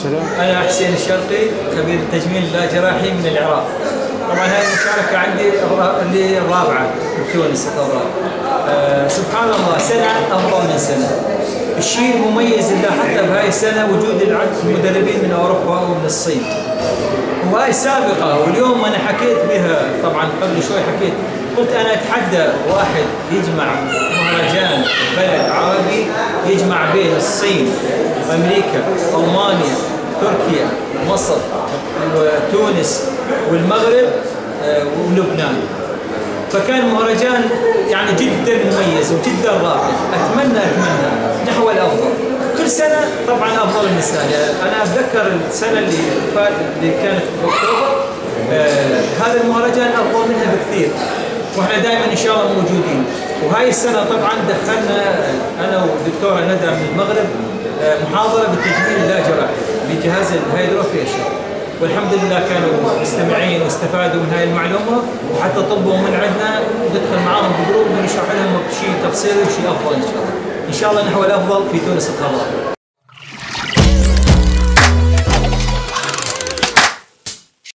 السلام. أنا حسين الشرقي، خبير التجميل اللاجراحي من العراق. طبعا هذه المشاركة عندي اللي الرابعة في تونس الخضراء. سبحان الله، سنة أفضل من سنة. الشيء المميز اللي حتى بهاي السنة وجود المدربين من أوروبا ومن الصين. وهاي سابقة، واليوم أنا حكيت بها طبعا قبل شوي حكيت، قلت أنا أتحدى واحد يجمع مهرجان بلد عربي يجمع بين الصين، أمريكا، ألمانيا، تركيا، مصر، تونس والمغرب ولبنان. فكان مهرجان يعني جدا مميز وجدا رائع. أتمنى نحو الأفضل. كل سنة طبعا أفضل من الثانية. أنا أتذكر السنة اللي فاتت اللي كانت في أكتوبر، هذا المهرجان أفضل منها بكثير، واحنا دائما ان شاء الله موجودين. وهاي السنه طبعا دخلنا انا والدكتوره ندى من المغرب محاضره بالتجميل اللاجراحي بجهاز الهيدروفيشل، والحمد لله كانوا مستمعين واستفادوا من هاي المعلومه، وحتى طلبوا من عندنا ندخل معاهم بجروب ونشرح لهم شيء تفصيلي وشيء افضل ان شاء الله. ان شاء الله نحو الافضل في تونس الخضراء.